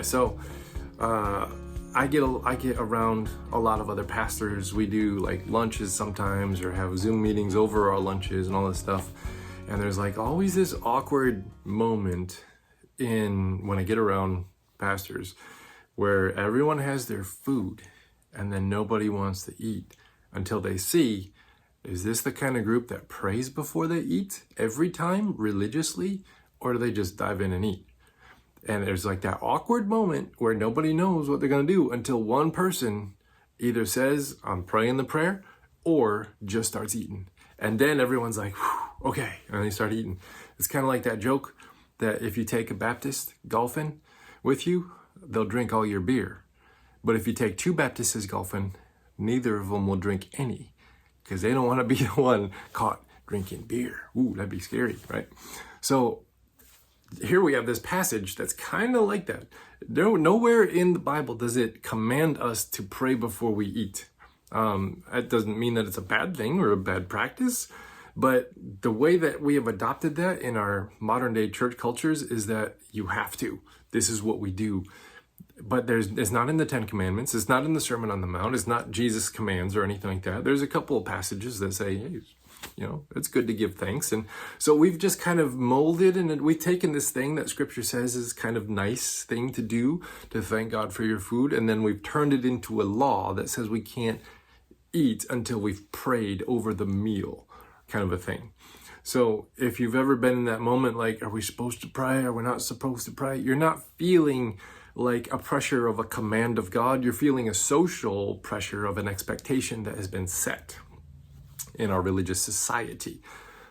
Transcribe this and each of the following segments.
So I get around a lot of other pastors. We do like lunches sometimes, or have Zoom meetings over our lunches and all this stuff. And there's like always this awkward moment when I get around pastors where everyone has their food and then nobody wants to eat until they see, is this the kind of group that prays before they eat every time religiously, or do they just dive in and eat? And there's like that awkward moment where nobody knows what they're going to do until one person either says, I'm praying the prayer, or just starts eating. And then everyone's like, okay, and they start eating. It's kind of like that joke that if you take a Baptist golfing with you, they'll drink all your beer. But if you take two Baptists golfing, neither of them will drink any, because they don't want to be the one caught drinking beer. Ooh, that'd be scary, right? So here we have this passage that's kind of like that. Nowhere in the Bible does it command us to pray before we eat. That doesn't mean that it's a bad thing or a bad practice, but the way that we have adopted that in our modern day church cultures is that you have to. This is what we do. But it's not in the Ten Commandments. It's not in the Sermon on the Mount. It's not Jesus' commands or anything like that. There's a couple of passages that say, hey, it's good to give thanks. And so we've just kind of molded, and we've taken this thing that Scripture says is kind of nice thing to do, to thank God for your food, and then we've turned it into a law that says we can't eat until we've prayed over the meal, kind of a thing. So if you've ever been in that moment, like, are we supposed to pray? Are we not supposed to pray? You're not feeling like a pressure of a command of God. You're feeling a social pressure of an expectation that has been set in our religious society.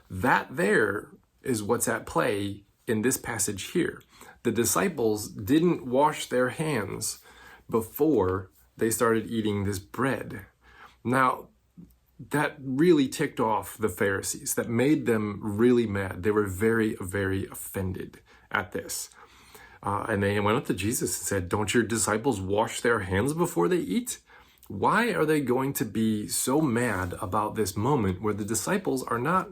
That there is what's at play in this passage here. The disciples didn't wash their hands before they started eating this bread. Now, that really ticked off the Pharisees. That made them really mad. They were very, very offended at this. And they went up to Jesus and said, don't your disciples wash their hands before they eat? Why are they going to be so mad about this moment where the disciples are not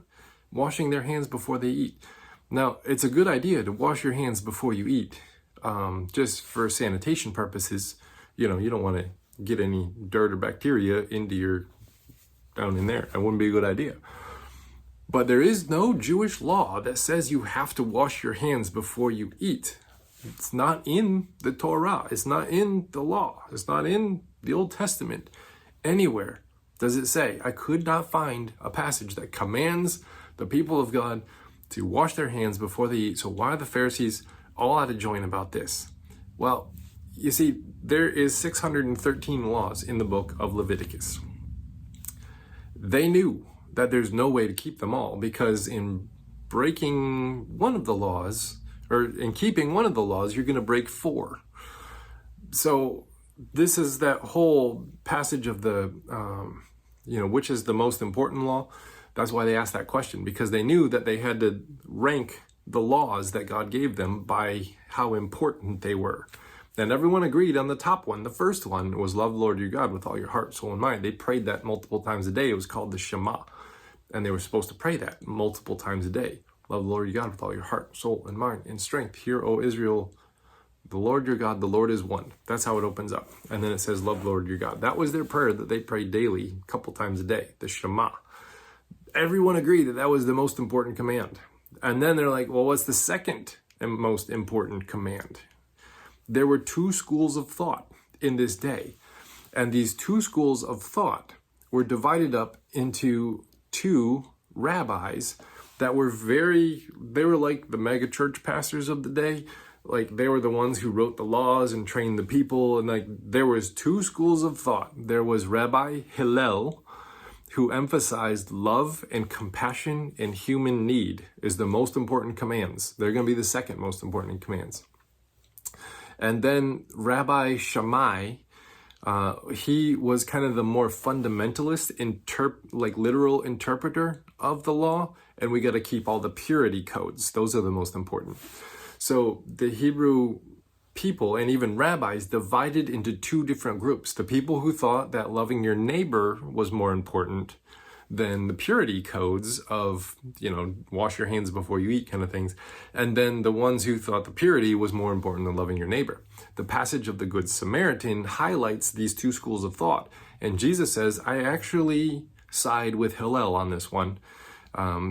washing their hands before they eat? Now, it's a good idea to wash your hands before you eat, just for sanitation purposes. You don't want to get any dirt or bacteria down in there. That wouldn't be a good idea. But there is no Jewish law that says you have to wash your hands before you eat. It's not in the Torah. It's not in the law. It's not in the Old Testament. Anywhere does it say. I could not find a passage that commands the people of God to wash their hands before they eat. So why are the Pharisees all out of joint about this? Well, you see, there is 613 laws in the book of Leviticus. They knew that there's no way to keep them all, because in breaking one of the laws, or in keeping one of the laws, you're going to break 4. So this is that whole passage of the, which is the most important law. That's why they asked that question, because they knew that they had to rank the laws that God gave them by how important they were. And everyone agreed on the top one. The first one was love the Lord your God with all your heart, soul, and mind. They prayed that multiple times a day. It was called the Shema. And they were supposed to pray that multiple times a day. Love the Lord your God with all your heart, soul, and mind, and strength. Hear, O Israel, the Lord your God, the Lord is one. That's how it opens up. And then it says, love the Lord your God. That was their prayer that they prayed daily, a couple times a day, the Shema. Everyone agreed that that was the most important command. And then they're like, well, what's the second and most important command? There were 2 schools of thought in this day. And these 2 schools of thought were divided up into 2 rabbis that were they were like the mega church pastors of the day. Like, they were the ones who wrote the laws and trained the people. And like, there was 2 schools of thought. There was Rabbi Hillel, who emphasized love and compassion and human need is the most important commands. They're going to be the second most important commands. And then Rabbi Shammai, he was kind of the more fundamentalist, literal interpreter of the law. And we got to keep all the purity codes. Those are the most important. So the Hebrew people and even rabbis divided into 2 different groups. The people who thought that loving your neighbor was more important than the purity codes of, wash your hands before you eat kind of things. And then the ones who thought the purity was more important than loving your neighbor. The passage of the Good Samaritan highlights these two schools of thought. And Jesus says, I actually side with Hillel on this one.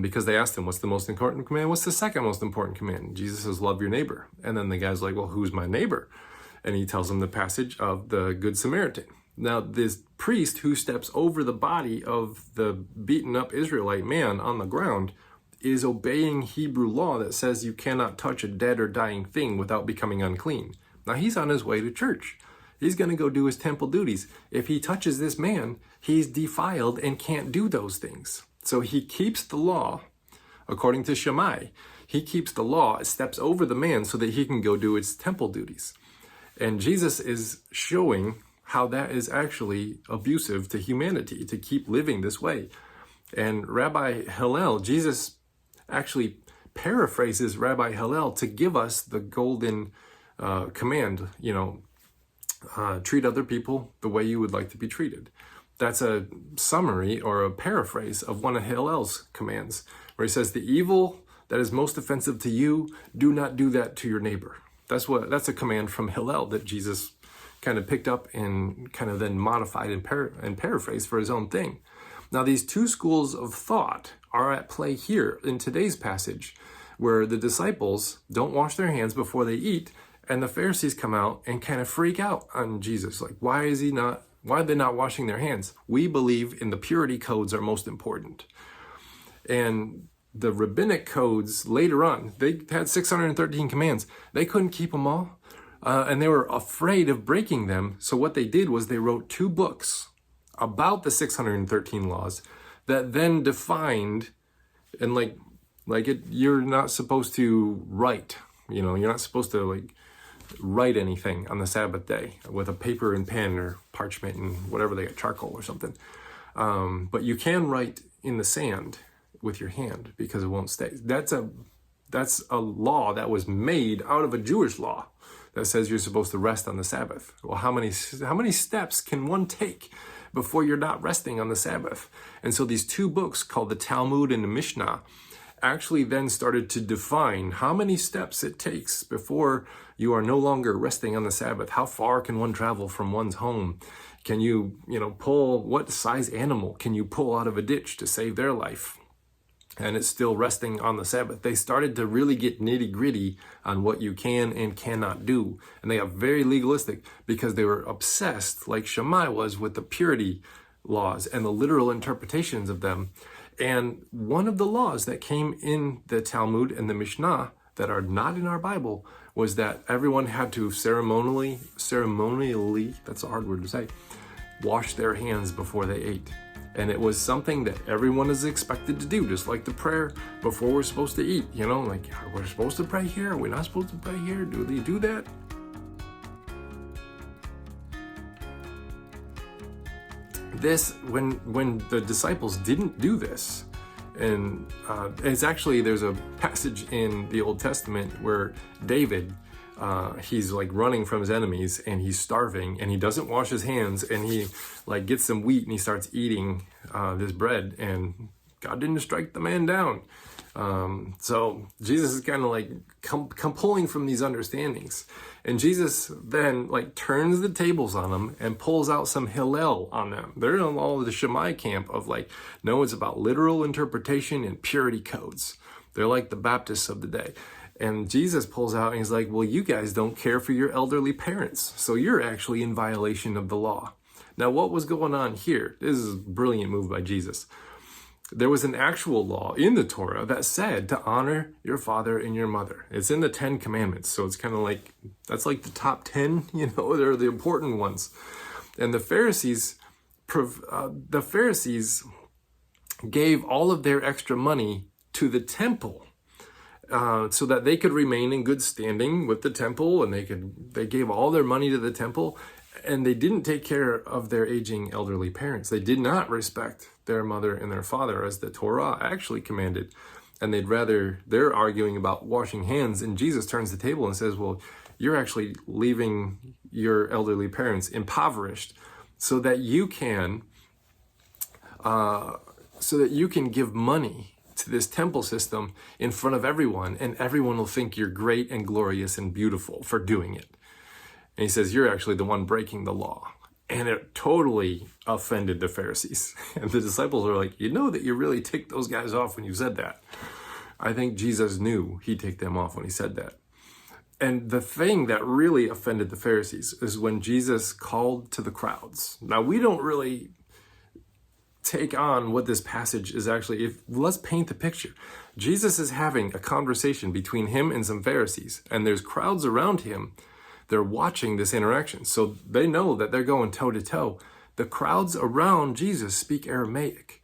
Because they asked him, what's the most important command? What's the second most important command? Jesus says, love your neighbor. And then the guy's like, well, who's my neighbor? And he tells him the passage of the Good Samaritan. Now, this priest who steps over the body of the beaten up Israelite man on the ground is obeying Hebrew law that says you cannot touch a dead or dying thing without becoming unclean. Now, he's on his way to church. He's going to go do his temple duties. If he touches this man, he's defiled and can't do those things. So he keeps the law, according to Shammai. He keeps the law, steps over the man so that he can go do his temple duties. And Jesus is showing how that is actually abusive to humanity, to keep living this way. And Rabbi Hillel, Jesus actually paraphrases Rabbi Hillel to give us the golden command, treat other people the way you would like to be treated. That's a summary or a paraphrase of one of Hillel's commands, where he says, the evil that is most offensive to you, do not do that to your neighbor. That's a command from Hillel that Jesus kind of picked up and kind of then modified and paraphrased for his own thing. Now, these two schools of thought are at play here in today's passage, where the disciples don't wash their hands before they eat, and the Pharisees come out and kind of freak out on Jesus. Like, why are they not washing their hands? We believe in the purity codes are most important. And the rabbinic codes later on, they had 613 commands. They couldn't keep them all. And they were afraid of breaking them. So what they did was they wrote 2 books about the 613 laws that then defined, and you're not supposed to write, you're not supposed to write anything on the Sabbath day with a paper and pen or parchment and whatever they got, charcoal or something. But you can write in the sand with your hand because it won't stay. That's a law that was made out of a Jewish law that says you're supposed to rest on the Sabbath. Well, how many steps can one take before you're not resting on the Sabbath? And so these 2 books called the Talmud and the Mishnah actually then started to define how many steps it takes before you are no longer resting on the Sabbath. How far can one travel from one's home? Can you, pull, what size animal can you pull out of a ditch to save their life? And it's still resting on the Sabbath. They started to really get nitty gritty on what you can and cannot do. And they got very legalistic because they were obsessed, like Shammai was, with the purity laws and the literal interpretations of them. And one of the laws that came in the Talmud and the Mishnah that are not in our Bible was that everyone had to ceremonially, that's a hard word to say, wash their hands before they ate. And it was something that everyone is expected to do, just like the prayer before we're supposed to eat. We're supposed to pray here, we're not supposed to pray here. Do they do that? This, when the disciples didn't do this, and there's a passage in the Old Testament where David, he's running from his enemies and he's starving and he doesn't wash his hands and he gets some wheat and he starts eating this bread, and God didn't strike the man down. So Jesus is kind of pulling from these understandings, and Jesus then turns the tables on them and pulls out some Hillel on them. They're in all of the Shammai camp of no, it's about literal interpretation and purity codes. They're like the Baptists of the day. And Jesus pulls out and he's like, well, you guys don't care for your elderly parents, so you're actually in violation of the law. Now, what was going on here? This is a brilliant move by Jesus. There was an actual law in the Torah that said to honor your father and your mother. It's in the 10 Commandments, so it's kind of that's the top 10, they're the important ones. And the Pharisees gave all of their extra money to the temple, so that they could remain in good standing with the temple, and they gave all their money to the temple, and they didn't take care of their aging elderly parents. They did not respect their mother and their father as the Torah actually commanded. And they're arguing about washing hands, and Jesus turns the table and says, well, you're actually leaving your elderly parents impoverished so that you can so that you can give money to this temple system in front of everyone, and everyone will think you're great and glorious and beautiful for doing it. And he says, you're actually the one breaking the law. And it totally offended the Pharisees. And the disciples are like, you know that you really ticked those guys off when you said that. I think Jesus knew he'd take them off when he said that. And the thing that really offended the Pharisees is when Jesus called to the crowds. Now, we don't really take on what this passage is actually. Let's paint the picture. Jesus is having a conversation between him and some Pharisees, and there's crowds around him. They're watching this interaction, so they know that they're going toe to toe. The crowds around Jesus speak Aramaic.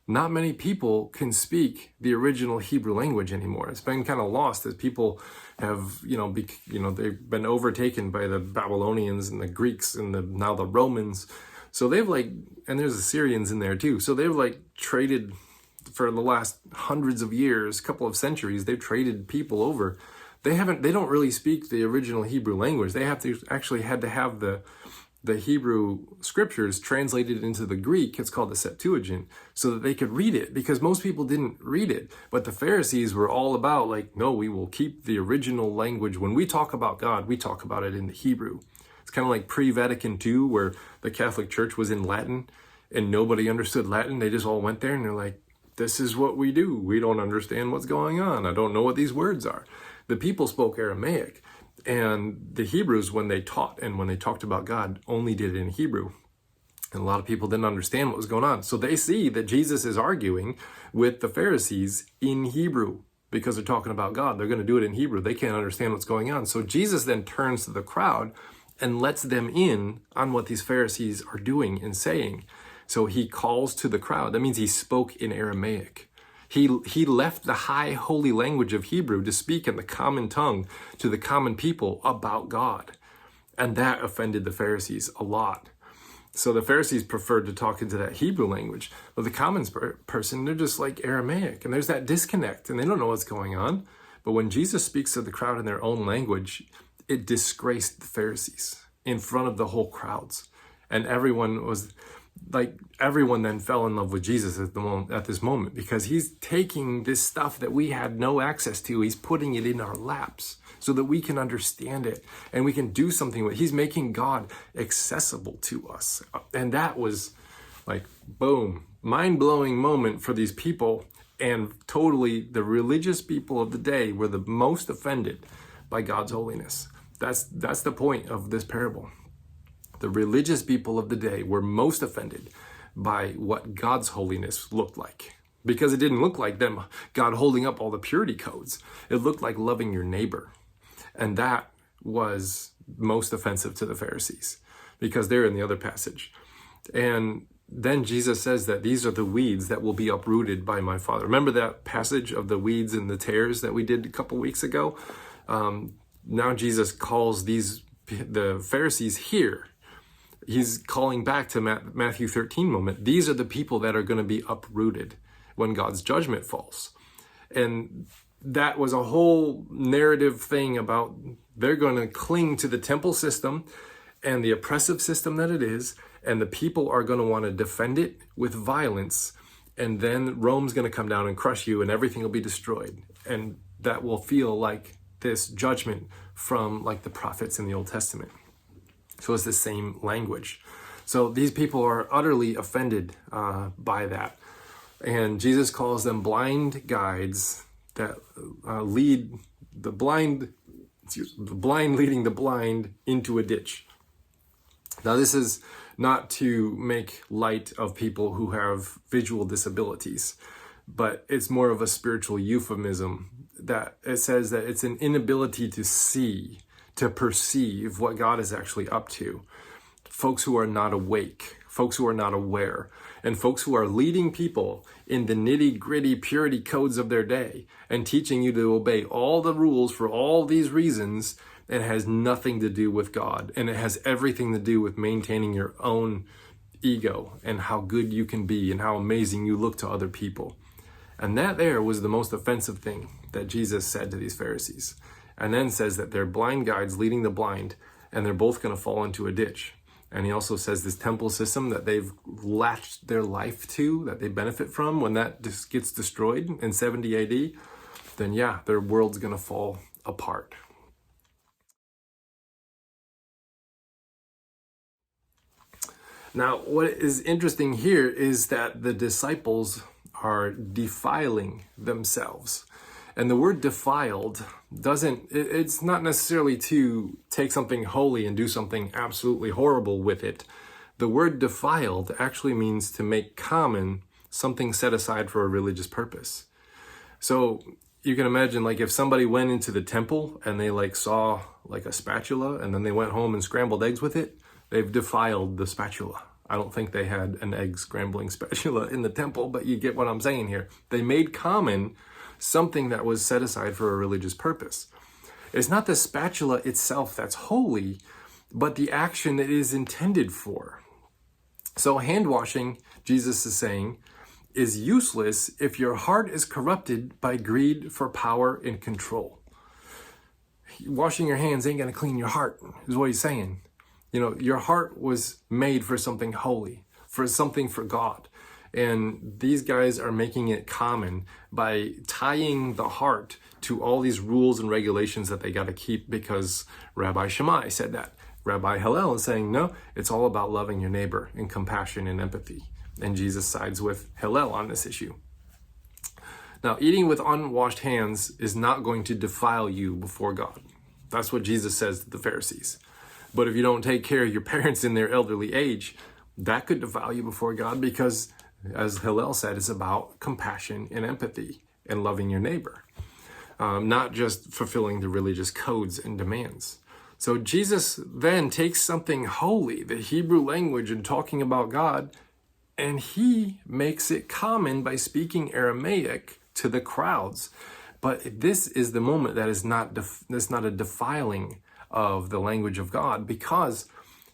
Not many people can speak the original Hebrew language anymore. It's been kind of lost as people have, they've been overtaken by the Babylonians and the Greeks and now the Romans. So they've and there's Assyrians in there too. So they've traded for the last hundreds of years, couple of centuries. They've traded people over. They don't really speak the original Hebrew language. They had to have the Hebrew scriptures translated into the Greek. It's called the Septuagint, so that they could read it, because most people didn't read it. But the Pharisees were all about no, we will keep the original language. When we talk about God, we talk about it in the Hebrew. It's kind of like pre-Vatican II, where the Catholic Church was in Latin and nobody understood Latin. They just all went there and they're like, this is what we do. We don't understand what's going on. I don't know what these words are. The people spoke Aramaic, and the Hebrews, when they taught and when they talked about God, only did it in Hebrew. And a lot of people didn't understand what was going on. So they see that Jesus is arguing with the Pharisees in Hebrew because they're talking about God. They're going to do it in Hebrew. They can't understand what's going on. So Jesus then turns to the crowd and lets them in on what these Pharisees are doing and saying. So he calls to the crowd. That means he spoke in Aramaic. He left the high holy language of Hebrew to speak in the common tongue to the common people about God. And that offended the Pharisees a lot. So the Pharisees preferred to talk into that Hebrew language. But the common person, they're just like Aramaic. And there's that disconnect, and they don't know what's going on. But when Jesus speaks to the crowd in their own language, it disgraced the Pharisees in front of the whole crowds. And everyone then fell in love with Jesus at this moment, because he's taking this stuff that we had no access to. He's putting it in our laps so that we can understand it and we can do something with it. He's making God accessible to us. And that was boom, mind-blowing moment for these people. And totally, the religious people of the day were the most offended by God's holiness. That's the point of this parable. The religious people of the day were most offended by what God's holiness looked like, because it didn't look like God holding up all the purity codes. It looked like loving your neighbor. And that was most offensive to the Pharisees, because they're in the other passage. And then Jesus says that these are the weeds that will be uprooted by my Father. Remember that passage of the weeds and the tares that we did a couple weeks ago? Now Jesus calls the Pharisees here. He's calling back to Matthew 13 moment. These are the people that are going to be uprooted when God's judgment falls. And that was a whole narrative thing about they're going to cling to the temple system and the oppressive system that it is, and the people are going to want to defend it with violence, and then Rome's going to come down and crush you and everything will be destroyed. And that will feel like this judgment from the prophets in the Old Testament. So it's the same language. So these people are utterly offended by that. And Jesus calls them blind guides that lead the blind leading the blind into a ditch. Now, this is not to make light of people who have visual disabilities, but it's more of a spiritual euphemism that it says that it's an inability to see, to perceive what God is actually up to. Folks who are not awake, folks who are not aware, and folks who are leading people in the nitty-gritty purity codes of their day and teaching you to obey all the rules for all these reasons. It has nothing to do with God, and it has everything to do with maintaining your own ego and how good you can be and how amazing you look to other people. And that there was the most offensive thing that Jesus said to these Pharisees. And then says that they're blind guides leading the blind, and they're both going to fall into a ditch. And he also says this temple system that they've latched their life to, that they benefit from, when that just gets destroyed in 70 AD, then yeah, their world's going to fall apart. Now, what is interesting here is that the disciples are defiling themselves. And the word defiled it's not necessarily to take something holy and do something absolutely horrible with it. The word defiled actually means to make common something set aside for a religious purpose. So you can imagine, like, if somebody went into the temple and they saw a spatula and then they went home and scrambled eggs with it, they've defiled the spatula. I don't think they had an egg scrambling spatula in the temple, but you get what I'm saying here. They made common something that was set aside for a religious purpose. It's not the spatula itself that's holy, but the action it is intended for. So hand washing, Jesus is saying, is useless if your heart is corrupted by greed for power and control. Washing your hands ain't going to clean your heart, is what he's saying. Your heart was made for something holy, for something for God. And these guys are making it common by tying the heart to all these rules and regulations that they got to keep because Rabbi Shammai said that. Rabbi Hillel is saying, no, it's all about loving your neighbor and compassion and empathy. And Jesus sides with Hillel on this issue. Now, eating with unwashed hands is not going to defile you before God. That's what Jesus says to the Pharisees. But if you don't take care of your parents in their elderly age, that could defile you before God because, as Hillel said, it's about compassion and empathy and loving your neighbor, not just fulfilling the religious codes and demands. So Jesus then takes something holy, the Hebrew language, and talking about God, and he makes it common by speaking Aramaic to the crowds. But this is the moment that is not a defiling of the language of God, because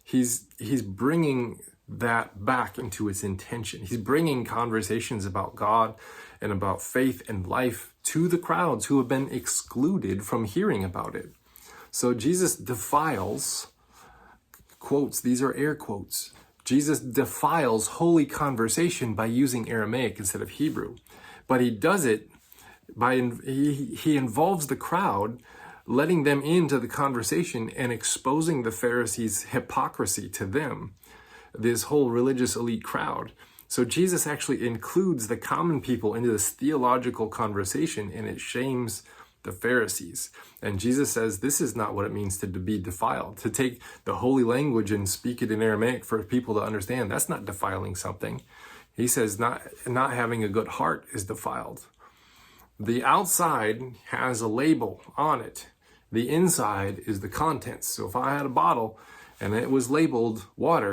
he's bringing that back into its intention. He's bringing conversations about God and about faith and life to the crowds who have been excluded from hearing about it. So Jesus defiles, quotes, these are air quotes, Jesus defiles holy conversation by using Aramaic instead of Hebrew. But he does it by, he involves the crowd, letting them into the conversation and exposing the Pharisees' hypocrisy to them, this whole religious elite crowd. So Jesus actually includes the common people into this theological conversation, and it shames the Pharisees. And Jesus says this is not what it means to be defiled. To take the holy language and speak it in Aramaic for people to understand, that's not defiling something. He says not having a good heart is defiled. The outside has a label on it. The inside is the contents. So if I had a bottle and it was labeled water,